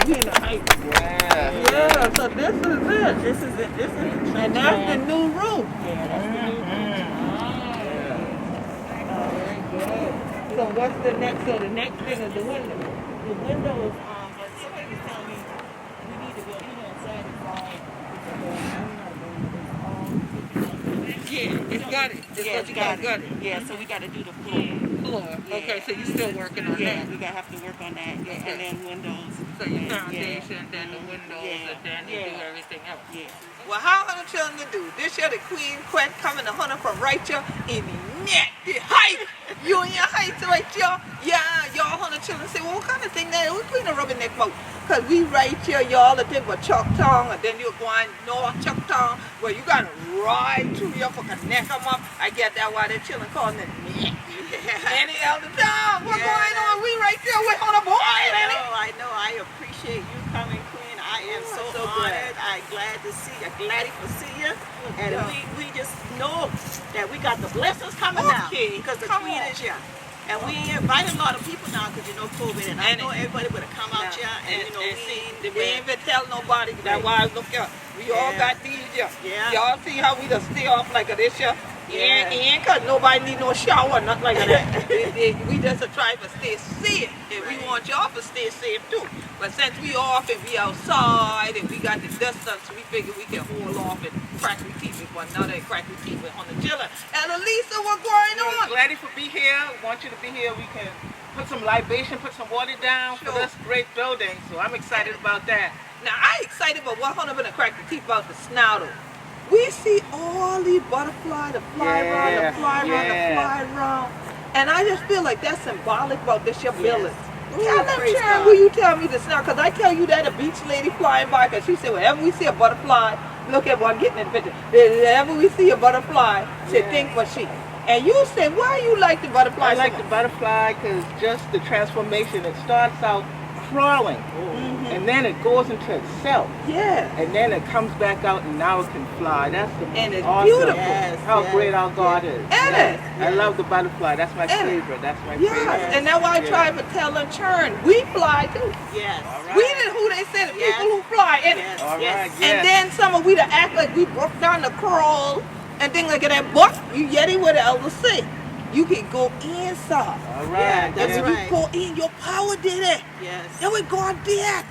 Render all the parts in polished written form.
we in the heights. Yeah. Yeah, so this is it. This is it. This is it. And that's the new roof. Yeah, that's the new Very good. So what's the next? So the next thing is the window. The windows, but somebody was telling me we need to go, inside and buy. Yeah, it's got it. It's Yeah, what you got it. Yeah, so we got to do the floor. Yeah. Okay, so you're still working on Yeah, that. we got to have to work on that. Okay. And then windows. So your and, foundation, then the windows, and then you do everything else. Yeah. Well, how are the children to do? This year the Queen Quet coming to Hunter from right here in the height. Union Heights right here. Yeah, y'all Hunter children say, well, what kind of thing that is? We Queen of rubbing neck mouth. Because we right here, y'all, the thing with Choctaw, and then you're going north Choctaw, where you got to ride through your fucking neck them up. I get that why they're children calling it neck. Any elder town, what's going on? We right there with Hunter boy. I know. I appreciate you coming, Queen. I am so honored. I'm glad to see you. Glad to see you. And we just know that we got the blessings coming now because the Queen is here. And we invited a lot of people now because COVID, and I know everybody would have come out here and we ain't even tell nobody that why look here. We all got these here. Y'all see how we just stay off like this here? Ain't cause nobody need no shower or nothing like that. We just try to stay safe, and we want y'all to stay safe too. But since we off and we outside and we got the distance, we figure we can hold off and crack we teeth with one another and crack we teeth with on the chiller. And Elisa, what's going on? Glad to be here. Want you to be here. We can put some libation, put some water down for this great building. So I'm excited about that. Now I excited about what Hunter gonna crack the teeth about the snouter. We see all these butterflies, the fly around, the fly around, the fly around. And I just feel like that's symbolic about this your village. Tell them, Sharon, will you tell me this now? Because I tell you that a beach lady flying by, because she said, whenever we see a butterfly, look at one getting in the picture. Whenever we see a butterfly, say, think what she. And you say, why you like the butterfly? I like the butterfly because just the transformation. It starts out crawling, and then it goes into itself. Yeah. And then it comes back out, and now it can fly. That's the and it's awesome. beautiful. How great our God is. And I love the butterfly. That's my favorite. That's my favorite. And that's why I try to tell them, Churn, we fly too. Yes. We did who they said, the people who fly. And, and then some of we to act like we broke down the crawl and things like that. But you yeti what the elders say. You can go inside. All right. That's right. You go in, your power did it. Yes. That's what God did.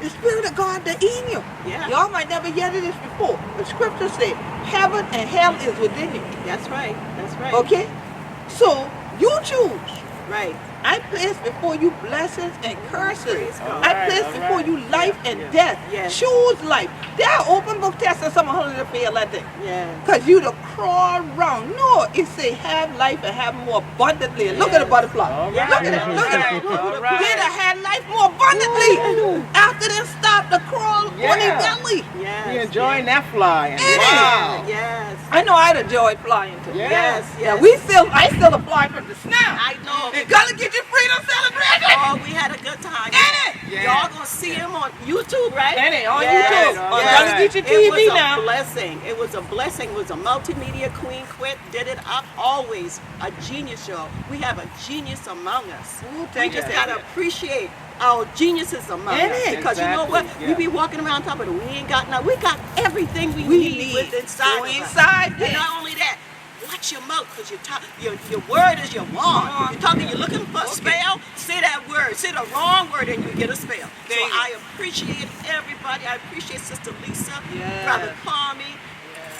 The Spirit of God that in you. Yeah. Y'all might never hear this before. The scripture says, heaven and hell is within you. That's right. That's right. Okay? So, you choose. Right. I place before you blessings and curses. All I place before you life and death. Choose life. There are open book tests and some hundred to fail at that. Because you to crawl around. No, it say have life and have more abundantly. And look at the butterfly. Look at it. Look at it. They done had life more abundantly. After they stop the crawl on their belly. We enjoying that flying. Wow. Yes. I know I'd enjoy flying too. Yes. Yeah, I still fly from the snout. I know. You gotta get your freedom celebration. Oh, we had a good time. Ain't it? Y'all gonna see him on YouTube, right? Ain't it? On YouTube. On Yes. Geechee TV now. It was a blessing. It was a blessing. It was a multimedia Queen Quit. Did it up always. A genius show. We have a genius among us. We just gotta appreciate our geniuses among us. Because you know what? We be walking around talking about we ain't got nothing. We got everything we need with inside of us. And not only that, watch your mouth, because your word is your wand. You're talking, you're looking for a spell, say that word. Say the wrong word and you get a spell. So I appreciate everybody. I appreciate Sister Lisa, Brother Kwame.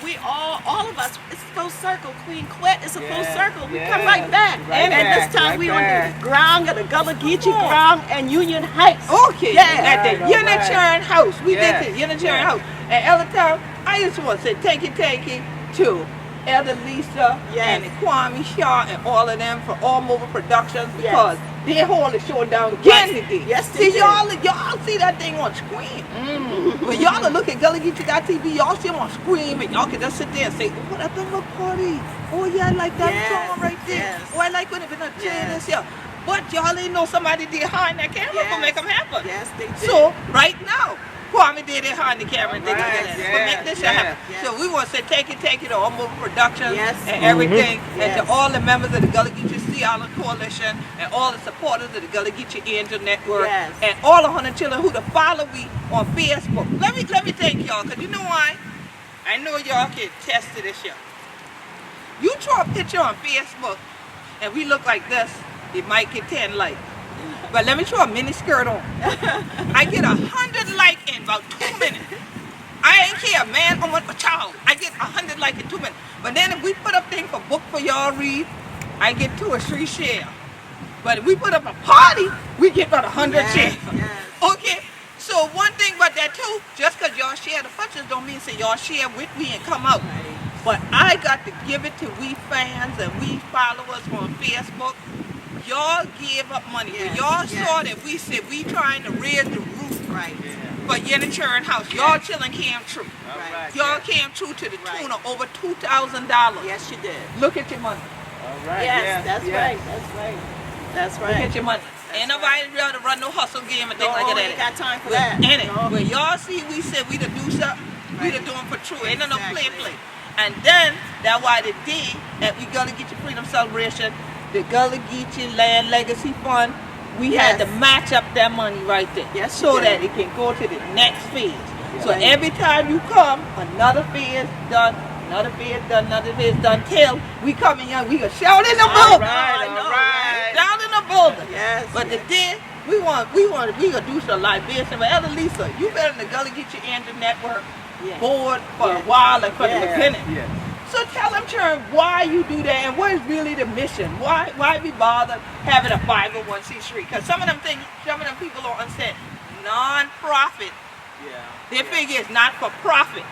We all of us, it's full circle. Queen Quet, it's a full circle. We come right back. And this time we on the ground of the Gullah Geechee ground and Union Heights. Okay. At the Yenna Chiren house. We did the Yenna Chiren house. And Elder Town, I just want to say thank you to Elder Lisa and Kwame Shaw and all of them for all moving productions because they hold the show down again today. Yes, see y'all see that thing on screen. When y'all look at GullahGeechee.tv, y'all see them on screen and y'all can just sit there and say, oh, that's the look party. Oh yeah, I like that song right there. Oh, I like when it's been a this here. But y'all ain't know somebody behind that camera to make them happen. Yes, they did. So right now, Kwame did it on the camera and things like Right, that. yeah, But make this shit happen. yeah. So we want to say take it to all mobile productions Yes. and everything. And Yes. to all the members of the Gullah Geechee Sea Island Coalition and all the supporters of the Gullah Geechee Angel Network Yes. and all the 100 children who to follow me on Facebook. Let me thank y'all, because you know why? I know y'all can test to this y'all. You throw a picture on Facebook and we look like this, it might get 10 likes. But let me throw a mini skirt on. I get 100 likes in about 2 minutes. I ain't care, man, or a child. I get 100 likes in 2 minutes. But then if we put up things for book for y'all read, I get 2 or 3 shares. But if we put up a party, we get about 100 shares. Yes. Okay, so one thing about that too, just because y'all share the functions don't mean say y'all share with me and come out. But I got to give it to we fans and we followers on Facebook. Y'all gave up money. When Yes, y'all yes. saw that we said we trying to raise the roof Right. for Yenna Chiren house, y'all children came true. All Right. right. Y'all yes. came true to the Right. tune of over $2,000. Yes, you did. Look at your money. All right. Yes, that's yes. right. That's right. That's Look right. at your money. Ain't nobody ready to run no hustle game and things like that. ain't got time for Well, that. In it. No. When y'all see we said we to do something, we Right. to do them for true. Ain't no Exactly. play. And then that's why the day that we Gullah Geechee Freedom Celebration, the Gullah Geechee Land Legacy Fund, we had to Yes. match up that money right there. Yes, so you that did. it can go to the next phase. So Right. every time you come, another phase done, another phase done, another phase done, till we come in here, we can shout in the All building. right. I know, All right. Down in the building. Yes. But yes. today, we gonna do some libation. But Elder Lisa, you been in the Gullah Geechee Angel Network Yes. board for a Yes. while and for the Yes. beginning. Yes. So tell them, Chiren, why you do that and what is really the mission? Why we bother having a 501c3? Because some of them people don't understand. Non-profit, Yeah. they figure it's not for profit.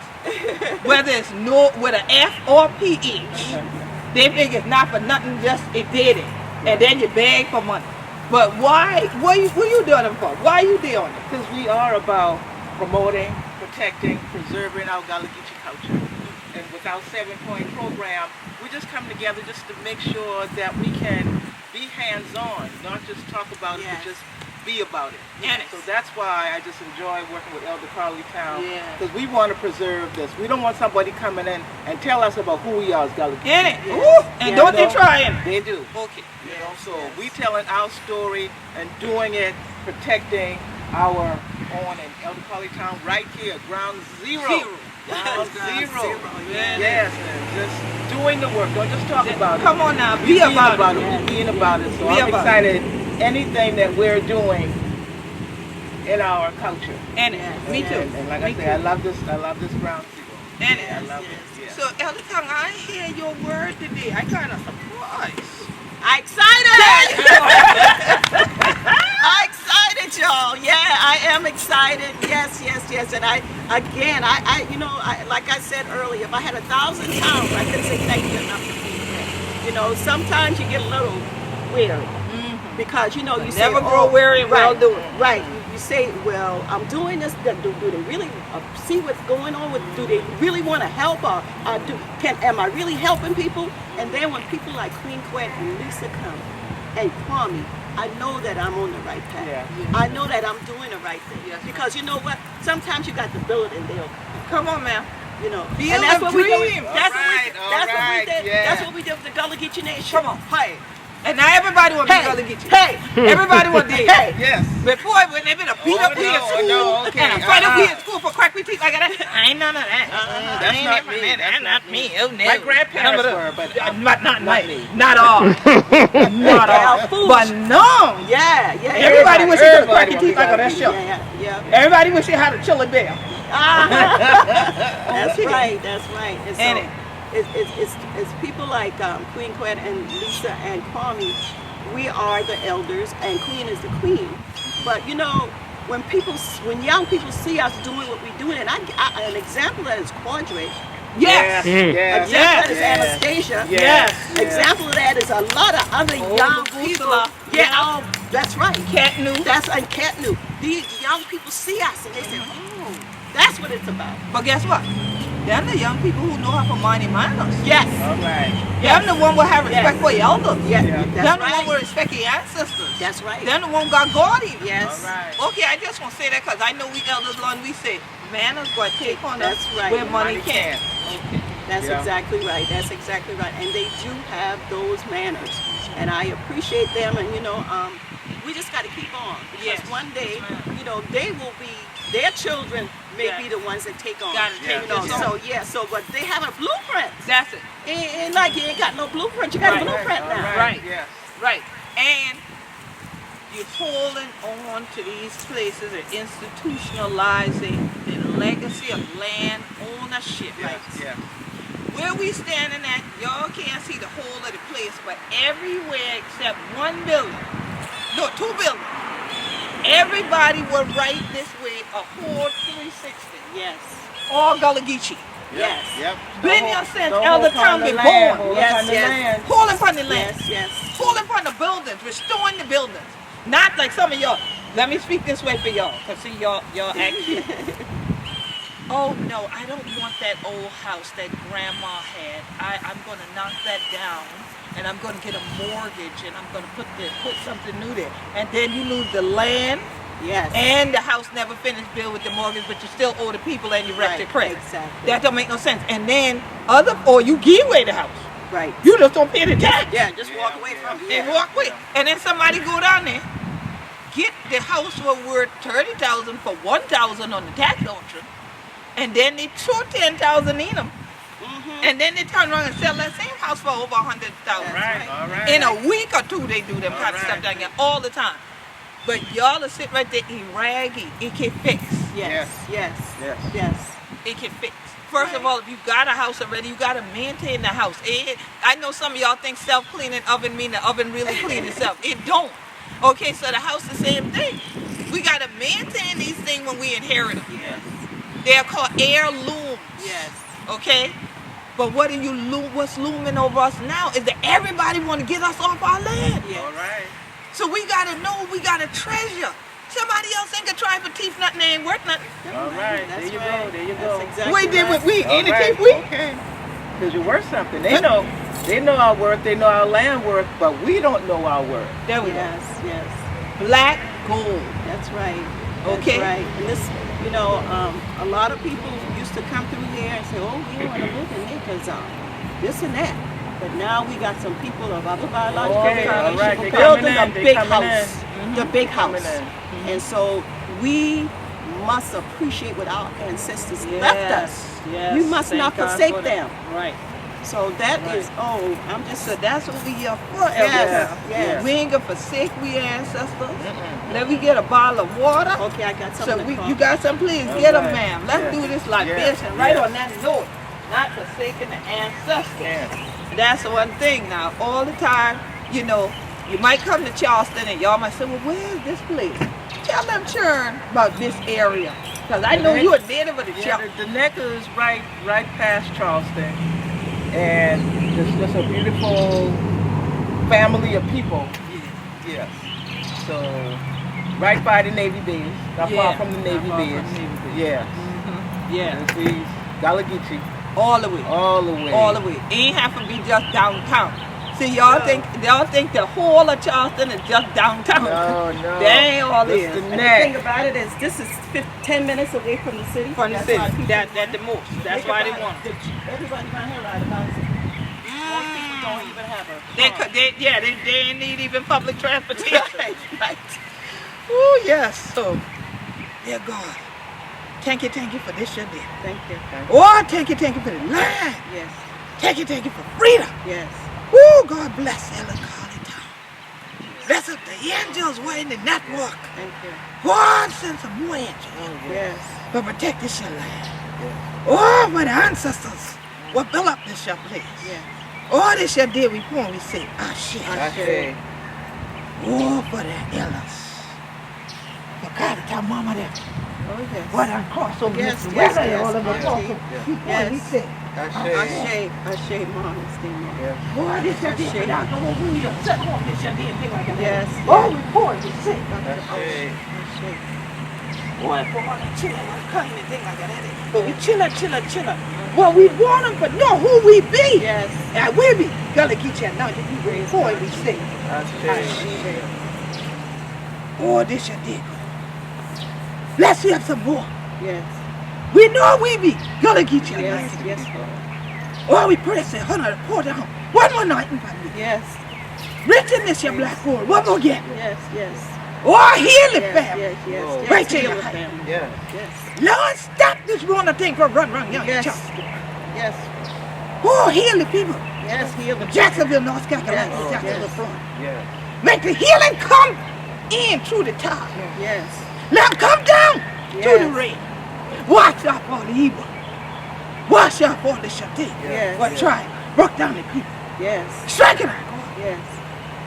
Whether it's with an F or PH. They figure it's not for nothing, just it did it. And then you beg for money. But why? What you doing it for? Why you doing it? Because we are about promoting, protecting, preserving our Gullah Geechee culture. And with our 7-point program, we just come together just to make sure that we can be hands-on, not just talk about it, Yes. but just be about it. Yes. So that's why I just enjoy working with Elder Carly Town. Yes. Because we want to preserve this. We don't want somebody coming in and tell us about who we are as Gullah Geechee. In it. Yes. Ooh, and Yeah. don't they No. try it? They do. Okay. You know, so Yes. we telling our story and doing it, protecting our own and Elder Carly Town right here, ground zero. Zero. Ground Ground zero. zero, yeah. Yes, and just doing the work. Don't just talk about it. Come on now, We be about it. it. We being about it. So Be I'm about excited. Anything that we're doing in our culture. And Yes. me too. And like Me I say, too. I love this ground zero. And I it. love yes. it. Yeah. So Elder Tongue, I hear your word today. I kind of surprised. I'm excited! I'm excited, y'all. Yeah, I am excited. Yes. And like I said earlier, if I had 1,000 pounds, I could say thank you enough to people. You know, sometimes you get a little weary because you say, Never grow weary and well doing. Right. You say, well, I'm doing this. Do they really see what's going on? Do they really want to help? Or am I really helping people? And then when people like Queen Quet and Lisa come and Kwame, I know that I'm on the right path. Yeah. I know that I'm doing the right thing. Yes. Because you know what? Sometimes you got to build and they'll come. Come on, man. You know, Build and that's a what we dream. do. All That's right, what we did. yeah. That's what we did with the Gullah Geechee Nation. Come on. Hey, And now everybody want to be Gullah Geechee. hey, Everybody want to be. hey. Yes. Before, when they been a beat up here in school, no, okay. and a fight up here in school for crack we teeth like that, I ain't none of that. That's I ain't not never me. been- That's not me. Oh, no. My grandparents None of were, that. but not me. Not all. Not all. Fools. But no. Yeah. Everybody wish they could everybody crack your wanna teeth be like on Gullah that show. Yeah. Everybody wish they had a chili bear. That's Okay. right. That's right. And so And it- it's people like Queen Quet and Lisa and Kwame. We are the elders, and Queen is the queen. But you know, when young people see us doing what we're doing, and an example of that is Quadre. Yes. Yes. Example of Yes. that is Anastasia. Yes. Example of that is a lot of other young people. Gullah. Yeah, that's right. Cat knew. That's and Cat knew. These young people see us and they say, "Oh, that's what it's about." But guess what? Them the young people who know how to mind their manners. Yes. All right. Them the one will have respect Yes. for your elders. Yeah. Yeah. Them That's the one will right. respect your ancestors. That's right. Them the one got God even. Yes. All right. Okay, I just want to say that because I know we elders, Lord, we say manners going to take on us That's right. where money Money can't. That's Yeah. exactly right. That's exactly right. And they do have those manners, and I appreciate them. And we just got to keep on because Yes. one day, Yes, they will be their children may Yeah. be the ones that take on. Gotta take Yeah. this on. But they have a blueprint. That's it. And like you ain't got no blueprint, you got Right. a blueprint now. All Right. Yes. Right. And you're holding on to these places and institutionalizing the legacy of land ownership. Yes. Yes. Where we standing at, y'all can't see the whole of the place, but everywhere except one building, no, 2 buildings, everybody was right this way, a whole 360. Yes. All Gullah Geechee. Yes. Yep. Been here since Elder Town been born. Yes, yes. Holding from the land. Yes, yes. Holding from the buildings, restoring the buildings. Not like some of y'all. Let me speak this way for y'all, because see y'all actually. Oh no, I don't want that old house that grandma had. I'm gonna knock that down and I'm gonna get a mortgage and I'm gonna put something new there. And then you lose the land Yes. and the house never finished built with the mortgage, but you still owe the people and you wrecked your credit. Exactly. That don't make no sense. And then you give away the house. Right. You just don't pay the tax. Yeah, just walk Yeah, away yeah. from it. And Yeah. walk away. And then somebody go down there, get the house worth $30,000 for $1,000 on the tax auction, and then they throw $10,000 in them, and then they turn around and sell that same house for over $100,000. All right. All right. In a week or two, they do them kind of All stuff right. down there all the time. But y'all will sit right there and raggy. It can fix. Yes. Yes. Yes. Yes. It can fix. First of Right. all, if you got a house already, you got to maintain the house. I know some of y'all think self-cleaning oven mean the oven really clean itself. It don't. Okay, so the house the same thing. We got to maintain these things when we inherit them. Yes. They're called heirlooms. Yes. Okay? But what's looming over us now is that everybody want to get us off our land. Yes. All right. So we got to know we got to treasure. Somebody else ain't gonna try for teeth, nothing ain't worth nothing. All right. That's There you right. go. There you That's go. exactly We did right. what we All any right. teeth we. Okay. Because you're worth something. They know. They know our worth. They know our land worth, but we don't know our worth. There we Yes. Yes. go. Black gold. That's right. Okay. That's right. And this, a lot of people used to come through here and say, "Oh, we want to live in there because this and that." But now we got some people of other biological Okay, all right, they building coming a in, they big coming house. in. The big Coming house. in. And so we must appreciate what our ancestors left us. Yes. We must Thank not God forsake for that. them. Right. So that Right. is, I'm just, So that's what we are for. Yes, Elder. yes. We ain't gonna forsake we ancestors. Let me get a bottle of water. okay, I got So something to you got some, please All get them, right. ma'am. Let's Yes. do this like Yes. this and right Yes. on that note. Not forsaking the ancestors. Yeah. That's the one thing now. All the time, you might come to Charleston and y'all might say, well, where's this place? Tell them, Churn, about this area. Because I know you're a native of the Yeah, Charleston. the neck is right past Charleston, and it's just a beautiful family of people. Yes. So, right by the Navy base, not Yeah, far from the Navy not far from base. the Navy base. Yeah. Yeah, And see, Gullah Geechee, all the way. all the way. All the way. It ain't have to be just downtown. See, y'all think the whole of Charleston is just downtown. No, no. That ain't all it It's is. the And the neck. thing about it is, this is 10 minutes away from the city. From the That's city. why people That the most. That's think why they about want it. Everybody around here ride about it. Most people don't even have a They ain't need even public transportation. Right, right. Oh yes. So, dear God, thank you for this your day. Thank you. Oh, thank you for the land. Yes, Thank you for freedom. yes. Oh, God bless Ellen Carly Town. Bless up the angels were in the network. Thank you. God send some more angels. Yes. But protect this your land. Oh, for the ancestors will build up this your place. Yes. Oh, this your day we pour, we say, Ashe. I say, Oh, for the elders. For God to tell mama that Oh, yes. what I cross over Yes, this yes, weather, yes, all of the yes. talking. Yes. We say, I say. Ashe, Mom, stay Mom. Yeah. boy, this your day. Without no more we just set off this your day and thing like that. Yes. Oh, we pour, we say. I say. Ashe. Boy, for all the children, I can't even think I got at it. But we chillin'. Well, we want them to know who we be. Yes. And we be Gullah Geechee and now you be very boy we say. Oh, this your dig. Let's have some more. Yes. We know we be Gullah Geechee and Yes. nice. Yes, Lord. Oh, we pray say, honor, pour down. One more night in family. Yes. Rich in this your black gold. One more get. Yes. Oh, heal the Yes. family. Yes. Right to Heal your the heart. family. Yeah. Yes. Lord, stop this running thing from run, young Yes. child. Yes. Oh, heal the people. Yes. Heal the Jacksonville, North Carolina, Yes. Jacksonville, Yes. Florida. Yeah. Make the healing come in through the tide. Yes. Let them come down through the Yes. rain. Wash out all the evil. Wash out all the shati. Yes. What try? Broke down the people. Yes. Strike it out. Yes.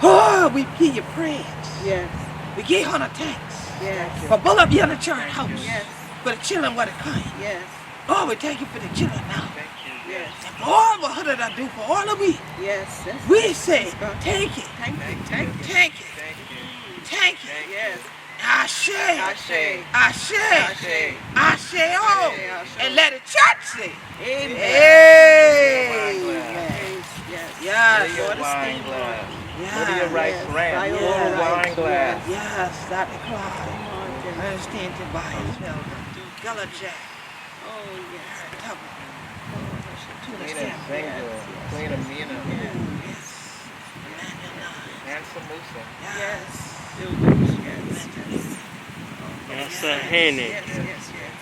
Oh, we give you praise. Yes. We give honor thanks. Yes. For build up Yenna Chiren house. Yes. For the children what it kind. Yes. Oh, we thank you for the children now. Thank you. Yes. And for all what did I do for all of we? Yes. Yes. We say, Yes, God. take it. Thank you. Thank you. Thank you. Take it. Thank you. Take it. Thank Yes. Ashe. Ashe. Ashe. Ashe. Ashe. Oh. Ashe. And let the church say. Amen. Amen. Yes. Yes. Fill your Lord, wine esteem, Lord. glass. Yes. What do you write, Yes. Grant? By Full all wine rights, glass. Yes, Dr. Clyde. Yes. I understand to buy his elder. Gullah Jack. Oh, yes. Cover. To the Clean and stem. single. Clean and meaner. Yes. And Samosa. Yes. Yes. That's a henny. Yes.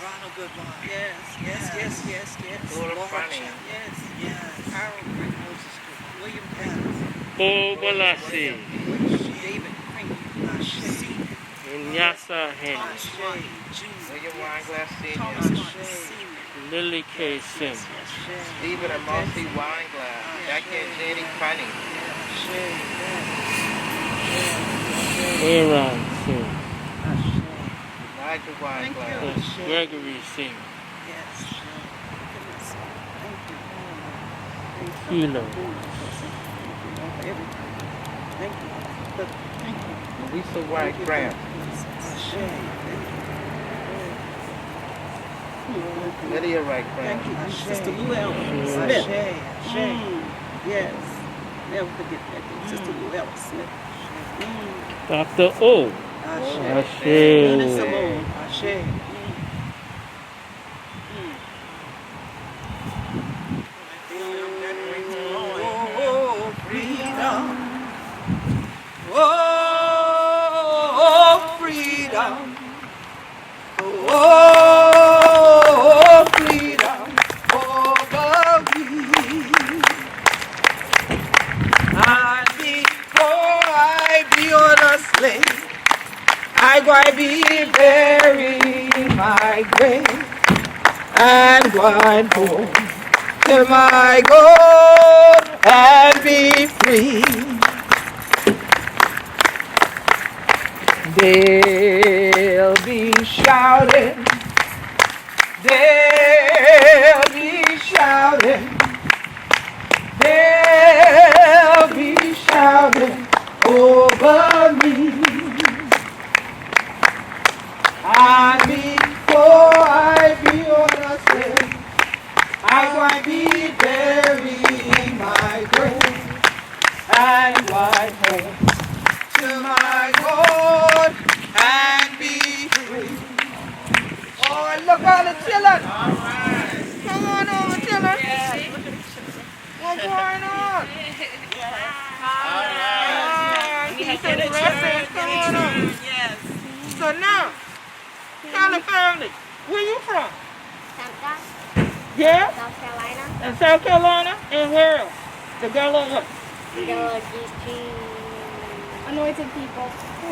Ronald Goodbye. Yes. Little funny. Yes. Yes. Harold Green, Moses Green, William Green, Bobalasi. David Green, Senior, Nyasa henny. Thomas Martin Jr., William Wineglass Thomas Senior. Martin Senior. Lily K. Sim. Stephen and Marcy Wineglass. Jackie and Jenny Funny. Aaron Sim. Nigel Wineglass. Yes, Gregory Sim. Kilo. Lisa White Grant. Lydia Wright Grant. Thank you, Sister Llewellyn Smith. Yes, never forget that. Sister Llewellyn Smith. Dr. O. Nina Ashe. Simone. Ashe. Oh, freedom. Oh, freedom. Oh, freedom over me. And before I be on a slave, I going be buried in my grave and going home till my God and be free. They'll be shouting, they'll be shouting, they'll be shouting over me. And before I be on a slave, I going be buried in my grave and going home to my God and be free. Oh, and look at the children. All right. Come on over, children. What's going on? All right. Peace and blessings. Come on over. Yes. So now, tell the family, where you from? Santa, Yeah? South Carolina, In South Carolina? And where else? The Gullah what? Gullah, Geechee, anointed people.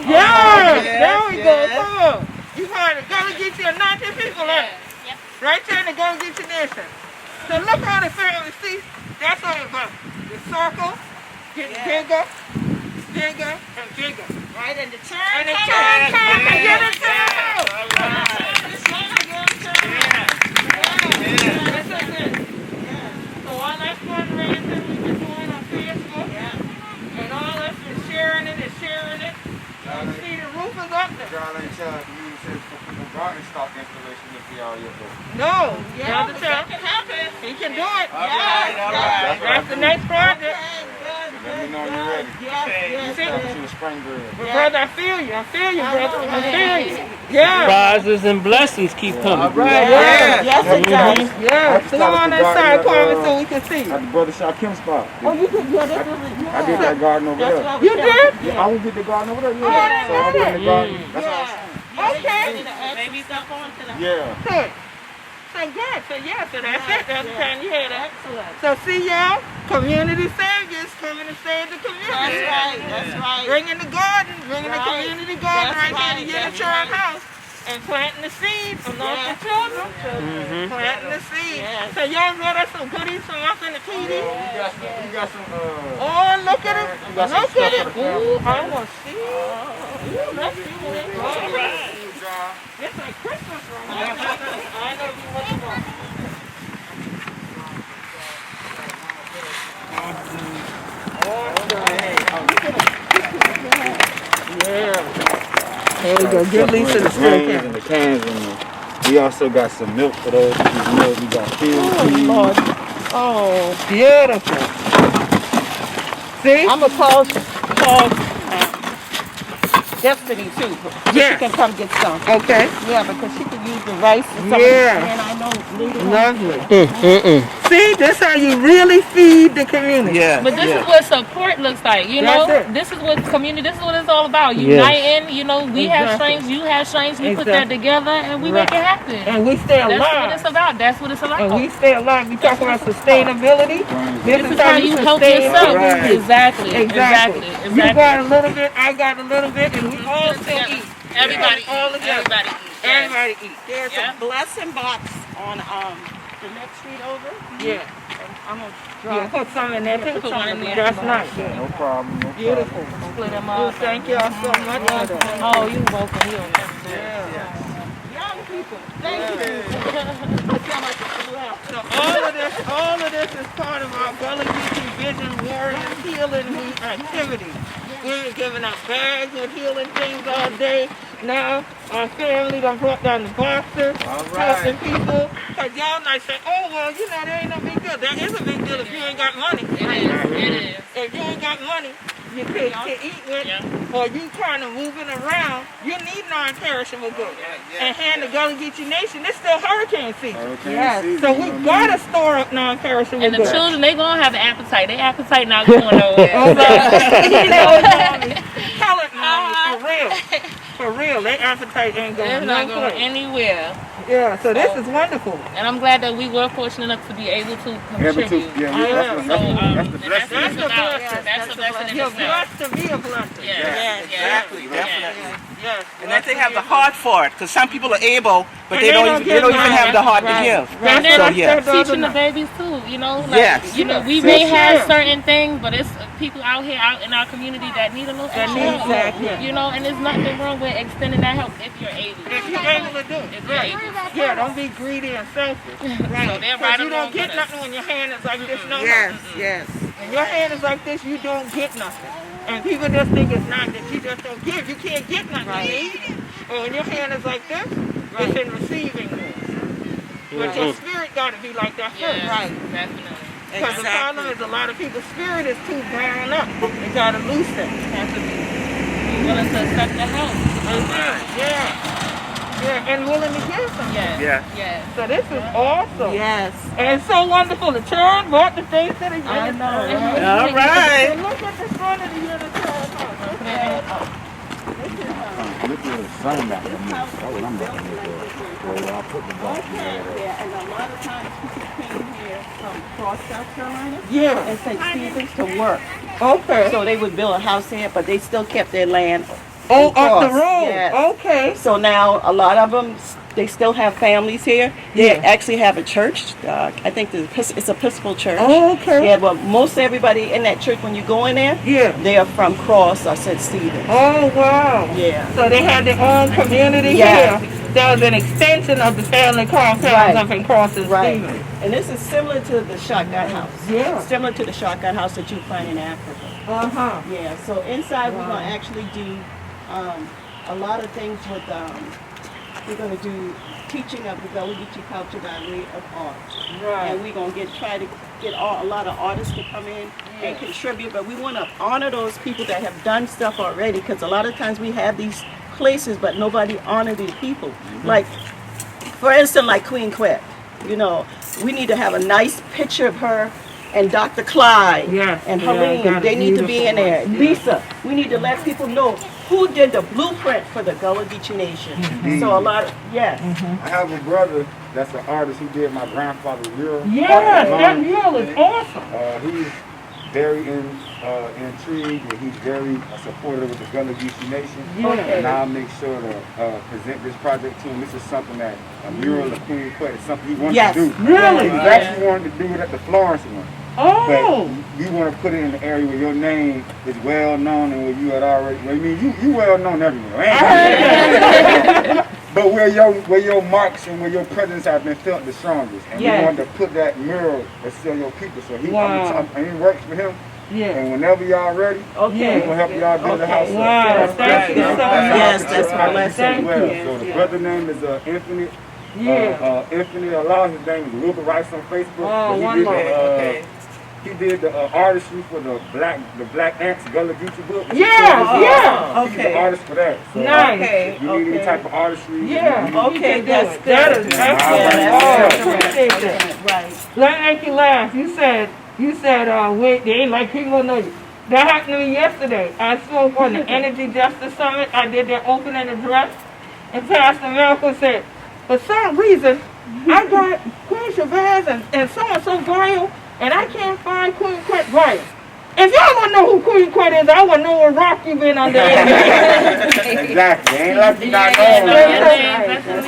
Yeah, there we go. yes. Come on. You find the Gullah Geechee anointed people, Yep. right there in the Gullah Geechee nation. So look how the family, see, that's all about. The circle getting bigger, bigger, and bigger. Right, and the turn. And the turn, and get it down. So all that fundraising we've been doing on Facebook, and all that's been sharing it and sharing it. You see the roof is up there. Y'all ain't telling you said for people garden stuff. No, Yeah, Brother that Chuck, can happen. he can do it. All right. That's the next project. Let me know when you're ready. You see? To the spring bread. But brother, I feel you, brother. I feel you. Yeah. Surprises and blessings keep coming. Yeah. Yes, it does. Yeah. Pull on that side, Kwame, so we can see. At the Brother Shakim spot. Oh, you did? Yeah, that's I did that garden over there. You did? Yeah, I will get the garden over there. Yeah. So I'm doing the garden. That's what I'm saying. Okay. Maybe stop on to the Yeah. Good. So good. So yeah, so that's it. That's the time you hear that. Excellent. So see y'all, community saviors coming to save the community. That's right. That's right. Bringing the garden, bringing the Right. community garden That's right here right. to Yenna Chiren house. And planting the seeds among the children. Planting the seeds. Yes. So y'all brought us some goodies from us in the PD. We got some, Oh, look at it. got some Look stuff at it. for the family. Ooh, I want to see. Ooh, let's see what it's all right. It's like Christmas right now. I know you want to know. Yeah. There you go. Give Lisa the still grains can. and the cans and we also got some milk for those who use milk. We got field peas. Lord. Oh, beautiful. See? I'm going to call Destiny too. Yeah. She can come get some. Okay. Yeah, because she can use the rice and some Yeah. and I know later on. Lovely. See, this how you really feed the community. Yeah. But this is what support looks like, you That's know? it. This is what community, this is what it's all about. Yes. Uniting, you know, we have Exactly. strengths, you have strengths, we put that Exactly. together and we Right. make it happen. And we stay That's what alive. it's about. That's what it's about. And we stay alive. We talk about sustainability. This is how you help yourself. Right. Exactly. Exactly. Exactly. You got a little bit, I got a little bit, and we all still eat. Everybody all eat. together. Everybody eat. Everybody eat. There's Yeah. a blessing box on the next street over. Yeah. I'm going to Yeah, put some in there too. Put one in there. That's nice. No problem. No Beautiful. Split them Well, up. thank y'all so much for that. Oh, you welcome. You young people. Thank you. So all of this is part of our Gullah Geechee Vision Warrior Healing Week activity. We're giving out bags with healing things all day. Now our family done brought down the boxers, helping people. Cause y'all might say, oh well, you know, there ain't no big deal. There is a big deal if you ain't got money. It is. If you ain't got money, you can't eat with, or you trying to move it around, you need non-perishable goods. And here in the Gullah Geechee Nation, it's still hurricane season. Yes. So we gotta store up non-perishable And the goods. children, they gonna have an appetite. Their appetite not going nowhere. You know, mommy, tell it, mommy, for real. For real, their appetite ain't going It's not nowhere. going anywhere. Yeah, so this is wonderful. And I'm glad that we were fortunate enough to be able to contribute. That's the blessing. That's the blessing. That's a blessing in You're itself. blessed to be a blessing. Yes. Exactly, definitely. Yes. And that they have the heart for it, because some people are able, but And they don't even have the heart to give. And then So I'm yeah. teaching the babies too, you know. Like, Yes. You know, we may have certain things, but it's people out here out in our community that need a little That extra need help. that, You know, and there's nothing wrong with extending that help if you're able. If you're able to do it. If you're able. Yeah, don't be greedy and selfish. So they're Because right you along don't get with us. nothing when your hand is like this. No. yes. When your hand is like this, you don't get nothing. And people just think it's not that you just don't give. You can't get nothing. You need. And when your hand is like this, it's in receiving mode. But your spirit got to be like that first. Yes, definitely. Because the problem is a lot of people's spirit is too bound up. They got to loose it. Have to be willing to accept the help. Yeah, and willing to give some. Yes. Yeah. Yes. So this is awesome. Yes. And it's so wonderful. The children brought the things to the unit. I know. All right. And look at the front of the unit. Look at the sun back there. That's what I'm about to do. Where I put the box in there. Yeah, and a lot of times people came here from across South Carolina Yeah. and St. Stephen's to work. Okay. So they would build a house here, but they still kept their land. Oh, up the across. road. Yes. Okay. So now a lot of them, they still have families here. They actually have a church. I think it's Episcopal church. Oh, okay. Yeah, but most everybody in that church, when you go in there, Yeah. they are from Cross or St. Stephen's. Oh, wow. Yeah. So they had their own community Yeah. here. That was an extension of the family compounds Right. up in Crosses. Right. And this is similar to the shotgun house. Yeah. Similar to the shotgun house that you find in Africa. Uh-huh. Yeah, so inside we're going to actually do a lot of things with, we're going to do teaching of the Gullah Geechee culture by way of art. Right. And we're going to try to get a lot of artists to come in and contribute, but we want to honor those people that have done stuff already, because a lot of times we have these places, but nobody honor these people. Like, for instance, like Queen Quet, you know, we need to have a nice picture of her and Dr. Clyde and Helene. They need to be in there. Lisa, we need to let people know who did the blueprint for the Gullah Geechee Nation. So a lot of, I have a brother that's an artist who did my grandfather's mural. Yes, that mural is awesome. He's very intrigued, and he's very supportive with the Gullah Geechee Nation. And I'll make sure to present this project to him. This is something that a mural of Queen Quet is something he wants to do. Really? He actually wanted to do it at the Florence one. Oh. But you want to put it in the area where your name is well known and where you had already. I mean, you well known everywhere. But where your marks and where your presence have been felt the strongest, and we wanted to put that mural to show your people. So he works for him. Yeah. And whenever y'all ready, he will help y'all build the house up. Wow, thank you so much. Yes, that's my blessing. So the brother name is Infinite. Infinite Allah. His name is Wilbur Rice on Facebook. Oh, wonderful. He did the artistry for the Black Ants Gullah Geechee book. He's the artist for that. So nice. If you need any type of artistry. Okay, that's good. That is excellent. Appreciate that. Right. Let me make you laugh. You said, wait, they ain't like people know you. That happened to me yesterday. I spoke on the Energy Justice Summit. I did their opening address. And Pastor Miracle said, for some reason, I got Queen Shabazz and so-and-so bio, and I can't find Queen Quet bio. If y'all want to know who Queen Quet is, I want to know what rock you been under. Exactly. Ain't like you not knowing.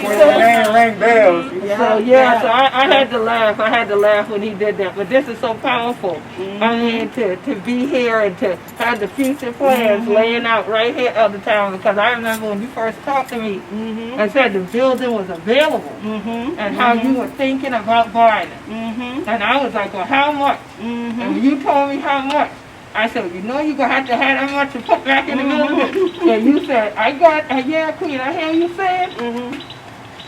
Your name ring bells. So I had to laugh. I had to laugh when he did that. But this is so powerful. I mean, to be here and to have the future plans laying out right here at the time. Because I remember when you first talked to me and said the building was available and how you were thinking about buying it. And I was like, well, how much? And when you told me how much, I said, you know you're going to have that much to put back in the building? And you said, I got, Queen, I hear you saying.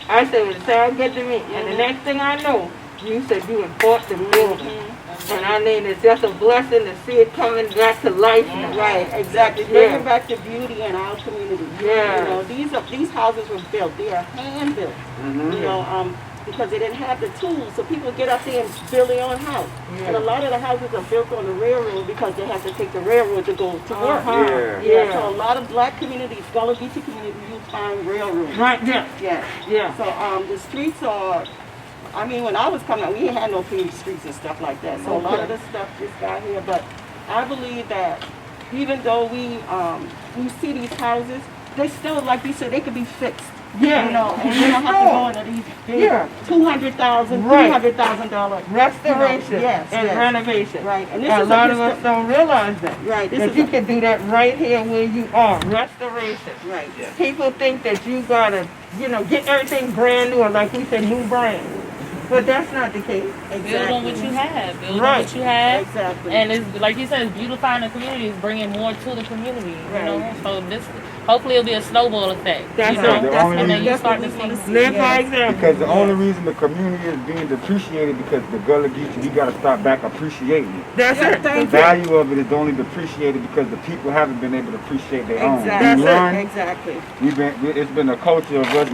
I said, it sounds good to me. And the next thing I know, you said you had bought the building. And I mean, it's just a blessing to see it coming back to life now. Right, exactly. Bringing back the beauty in our community. Yeah. You know, these houses were built. They are hand built. You know, because they didn't have the tools, so people get up there and build their own house. And a lot of the houses are built on the railroad because they have to take the railroad to go to work. So a lot of black communities, Gullah Geechee communities, you find railroads. Right there. Yeah. So the streets are, I mean, when I was coming out, we ain't had no paved streets and stuff like that. So a lot of the stuff just got here. But I believe that even though we see these houses, they still, like we said, they could be fixed. You know, and you don't have to go into these big $200,000, $300,000 restoration and renovation. Right. And a lot of us don't realize that. Right. That you can do that right here where you are. Restoration. Right. People think that you gotta, get everything brand new, or like we said, new brand. But that's not the case. Build on what you have. Build on what you have. Exactly. And it's like you said, it's beautifying the community. It's bringing more to the community. You know, so hopefully it'll be a snowball effect. That's and then you start to see. Live by example. Because the only reason the community is being depreciated because the Gullah Geechee, we got to start back appreciating it. That's it. The value of it is only depreciated because the people haven't been able to appreciate their own. Exactly. It's been a culture of us,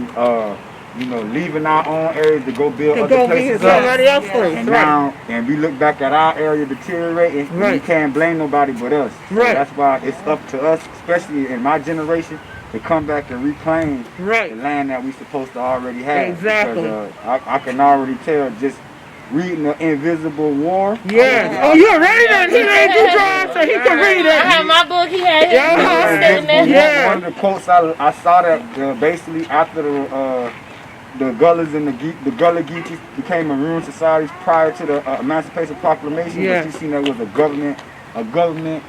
leaving our own areas to go build other places up. And now, and we look back at our area deteriorating, and we can't blame nobody but us. So that's why it's up to us, especially in my generation, to come back and reclaim the land that we supposed to already have. Exactly. Because I can already tell just reading The Invisible War. Yeah. Oh, you're ready then? He made you drive so he can read it. I have my book. He had his sitting there. One of the quotes I saw that basically after the Gullahs and the Gullah Geechees became maroon societies prior to the Emancipation Proclamation. But you seen that was a government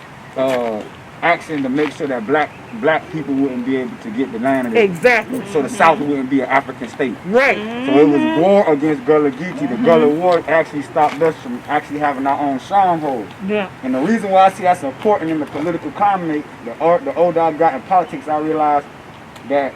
action to make sure that black people wouldn't be able to get the land. Exactly. So the South wouldn't be an African state. Right. So it was war against Gullah Geechee. The Gullah War actually stopped us from actually having our own stronghold. Yeah. And the reason why I see that's important in the political climate, the older I got in politics, I realized that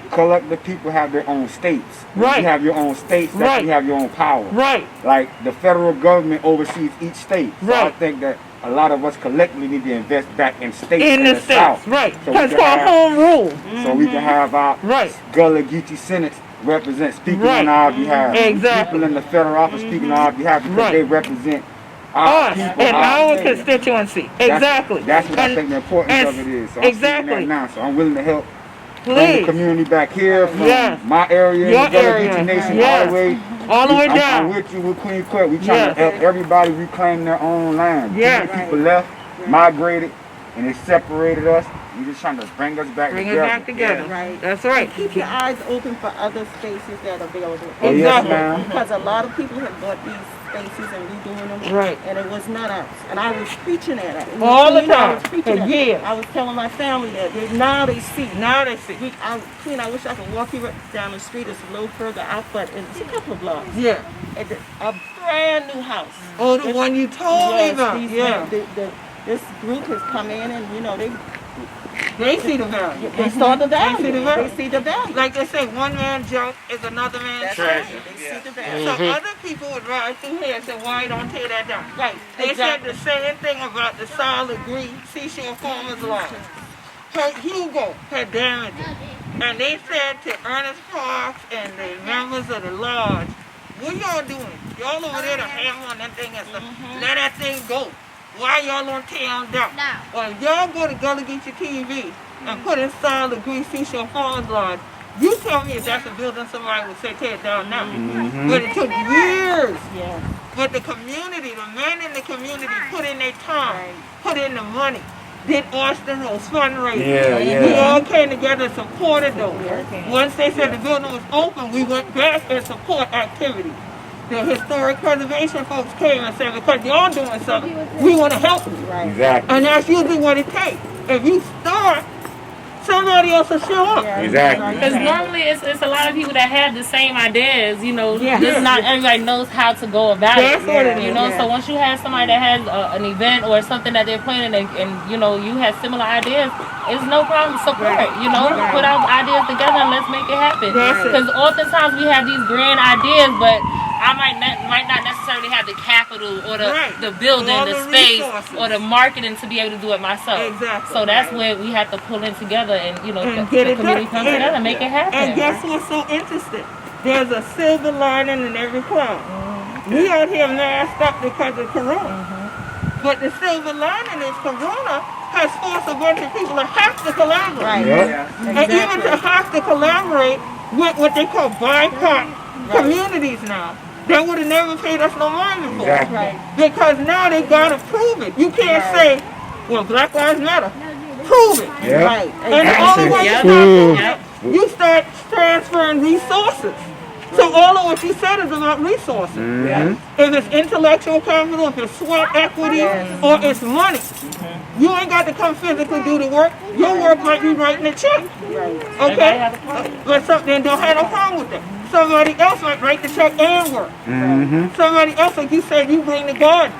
collective people have their own states. Right. You have your own states that Right. you have your own power. Right. Like the federal government oversees each state. So I Right. think that a lot of us collectively need to invest back in states In the South. states, right? So we Because can it's our have- home rule. So we can have our Right. Gullah Geechee Senates represent, speaking Right. on our behalf. Exactly. People in the federal office speaking on our behalf because Right. they represent our Us people. and our states. constituency. That's- Exactly. That's what I And- think the importance and- of it is. So I'm exactly. seeing that now. So I'm willing to help bring the Please. community back here from Yes. my area, Your the Gullah area. Geechee Nation, Yes. all the way. All the way I'm down. with you with Queen Quet. We trying Yes. to help everybody reclaim their own land. Yes. People left, migrated, and they separated us. We just trying to bring us back Bring us together. back together. Right. That's right. Keep your eyes open for other spaces that are available. Oh, yes, Exactly. ma'am. Because a lot of people have bought these spaces and redoing them. Right. And it was not us. And I was preaching at it. All the You know, I time. was preaching For at years. I was telling my family that now they see. Now they see. Queen, I wish I could walk you down the street. It's a little further out, but it's a couple of blocks. Yeah. It's a brand new house. Oh, the one you told me about. these Yeah. men, this group has come in and, you know, They see the value. they saw the value. They see the value. They see the value. Like they say, one man's joke is another man's That's treasure. right. They see the value. So other people would ride through here and say, why don't tear that down? Right. They Exactly. said the same thing about the solid green seashore farmers line. Her Hugo had damages. And they said to Ernest Parks and the members of the lodge, what y'all doing? Y'all over there to hammer on that thing and stuff. Let that thing go. Why y'all don't tear them down? Well, if y'all go to Gullah Geechee TV and put in solid green seashore farmers line, you tell me if that's a building somebody would say tear it down now. But it took years. Yeah. But the community, the men in the community put in their time, put in the money, did Austin Rose fundraising. Yeah, We yeah. all came together and supported those. Once they said the building was open, we went back and support activities. The historic preservation folks came and said, because y'all doing something, we want to help you. Right. Exactly. And that's usually what it takes. If you start, somebody else will show up. Exactly. Because normally it's a lot of people that have the same ideas, you know, just not everybody knows how to go about That's it. what it You is. know, so once you have somebody that has an event or something that they're planning and you know, you have similar ideas, it's no problem to support, you know, put out ideas together and let's make it happen. That's it. Because oftentimes we have these grand ideas, but I might not necessarily have the capital or the building, All the the space, resources. or the marketing to be able to do it myself. Exactly. So that's where we have to pull in together and, you know, And the get it community done. come together and make it happen. And guess what's so interesting? There's a silver lining in every cloud. We out here masked up because of Corona. But the silver lining is Corona has forced a bunch of people to have to collaborate. Right. Yep. And even to have to collaborate with what they call BIPOC communities now. They would have never paid us no money before. Exactly. Because now they gotta prove it. You can't say, well, Black Lives Matter. Prove it. Yeah. Right. And the only way you Yep. start doing it, you start transferring resources. So all of what you said is about resources. If it's intellectual capital, if it's sweat equity, or it's money, you ain't got to come physically do the work. Your work might be writing a check. Okay? But something don't have no problem with that. Somebody else might write the check and work. Somebody else, like you said, you bring the garden.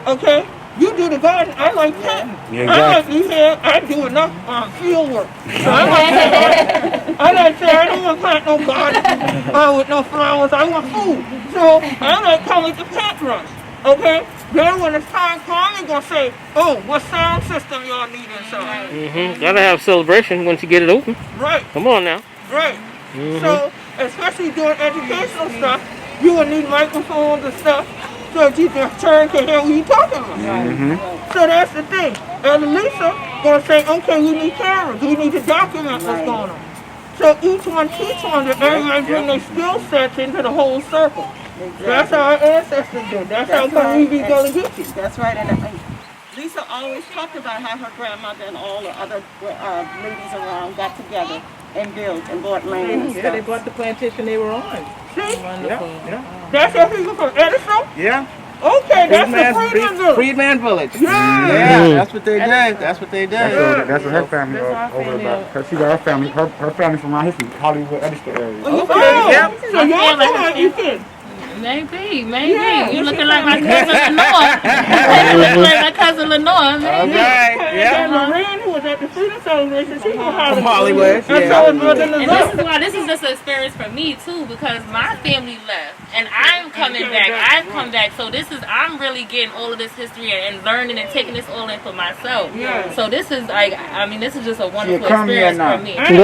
Okay? You do the garden. I like planting. I like you here. I do enough field work. So I like say I don't want to plant no garden with no flowers. I want food. So I like coming to plant rush. Okay? Then when it's time comes, they're going to say, oh, what sound system y'all need inside? Gotta have celebration once you get it open. Right. Come on now. Right. So, especially doing educational stuff, you will need microphones and stuff so that you can hear what you're talking about. So that's the thing. And Lisa gonna say, okay, we need cameras. We need to document what's going on. So each one teach one that everybody bring their skill sets into the whole circle. That's how our ancestors did. That's how come we be Gullah Geechee. That's right. And Lisa always talked about how her grandmother and all the other ladies around got together and built and bought land and Yeah, stuff. they bought the plantation they were on. See? Yeah. That's your people from Edison? Yeah. Okay, that's the Freedman Village. Freedman Village. Yeah. That's what they did. That's what they did. That's what her family over about. She got her family. Her family from around here, Hollywood, Edison area. Okay, Yep. So y'all know how you can. Maybe. Yeah, you you looking should like my have- cousin Lenore. You looking like my cousin Lenore, All maybe. right. And Yeah. Lorraine, who was at the freedom celebration. She's from Hollywood. From Hollywood, And so is Brother And Nazar. this is why this is just an experience for me too, because my family left and I'm coming back. I've come back, so I'm really getting all of this history and learning and taking this all in for myself. Yeah. So this is like, I mean, this is just a wonderful come here experience now. for me. Come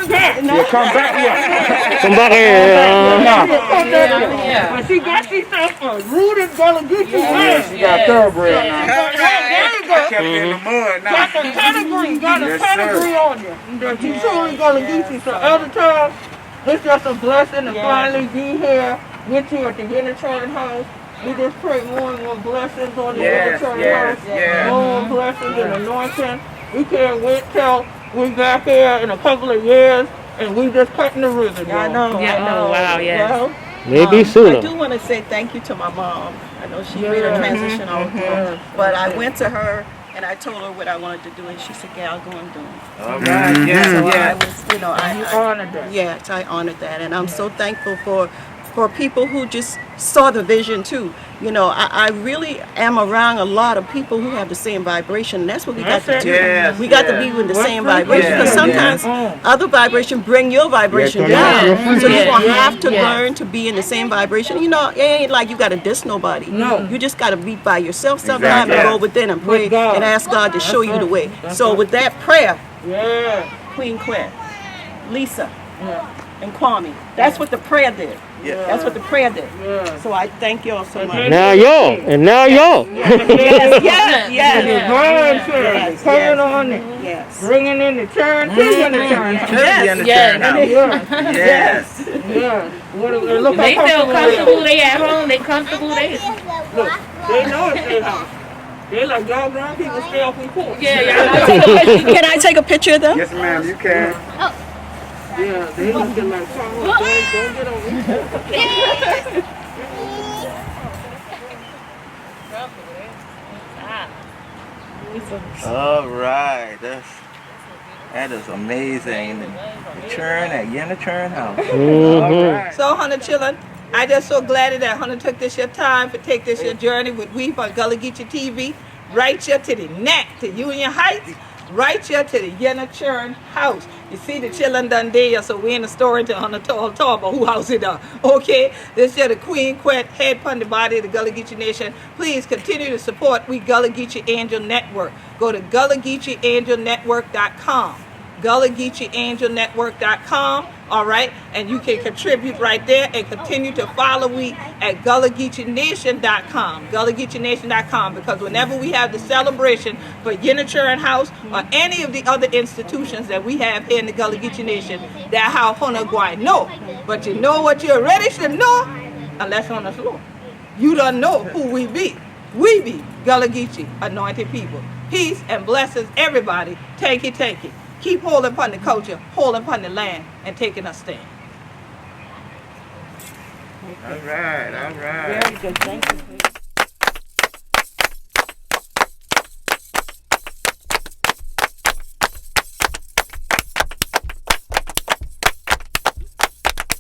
back. Yeah, come back here. Come back here. Yeah. But she got herself a rooted Gullah Geechee man. She got thoroughbred now. There you go. Kept in the mud now. Got the pedigree, got a Yes, pedigree on you. That you truly Gullah Geechee. So other times, it's just a blessing to finally be here with you at the Yenna Chiren house. We just pray more and more blessings on the Yenna Chiren house. More blessings and anointing. We can't wait till we back here in a couple of years and we just cutting the ribbon. I know. Yeah. I know. Oh, wow, yes. Well, Maybe I sooner. do want to say thank you to my mom. I know she made a transition out there, but I went to her and I told her what I wanted to do, and she said, "Gal, go and do it." All right. So Yeah. I was, you know, I honored that. Yes, I honored that, and I'm so thankful for people who just saw the vision too. You know, I really am around a lot of people who have the same vibration, and that's what we got to do. Yes, We got to be with the same vibration, Yeah, because sometimes other vibration bring your vibration down. So you're going to have to learn to be in the same vibration. You know, it ain't like you got to diss nobody. No. You just got to be by yourself sometimes and go within and pray God. and ask God to show you the way. So with that prayer, Yeah. Queen Quinn, Lisa, and Kwame. That's what the prayer did. Yeah. That's what the prayer did. Yeah. So I thank y'all so much. Now y'all. And now y'all. Yes. Divine Chiren. Coming on it. Yes. Bringing in the Chiren to Yenna Chiren. Yenna Chiren house. Yes. Yeah. Look They how feel comfortable comfortable, they at home, they comfortable, they Look, they know it's their house. They like y'all grown people stay off the porch. Can I take a picture of them? Yes, ma'am, you can. Yeah, they looking like don't get over here. All right. That is amazing. The Chiren at Yenna Chiren house. All right. So, Hunter Chillin, I just so glad that Hunter took this your time to take this your journey with we on Gullah Geechee TV, right here to the neck, to Union Heights, right here to the Yenna Chiren house. You see the chillin' done there, so we in the story to Hunter talk about who house it okay? This here the Queen Quet, head upon the body of the Gullah Geechee Nation. Please continue to support we Gullah Geechee Angel Network. Go to GullahGeecheeAngelNetwork.com. GullahGeecheeAngelNetwork.com, all right? And you can contribute right there and continue to follow we at GullahGeecheeNation.com, GullahGeecheeNation.com, because whenever we have the celebration for Yenna Chiren House or any of the other institutions that we have here in the Gullah Geechee Nation, that's how Hona Gwai know. But you know what you already should know? Unless on the floor. You don't know who we be. We be Gullah Geechee, anointed people. Peace and blessings, everybody. Take it. Keep holding upon the culture, holding upon the land, and taking a stand. All right. Very good. Thank you.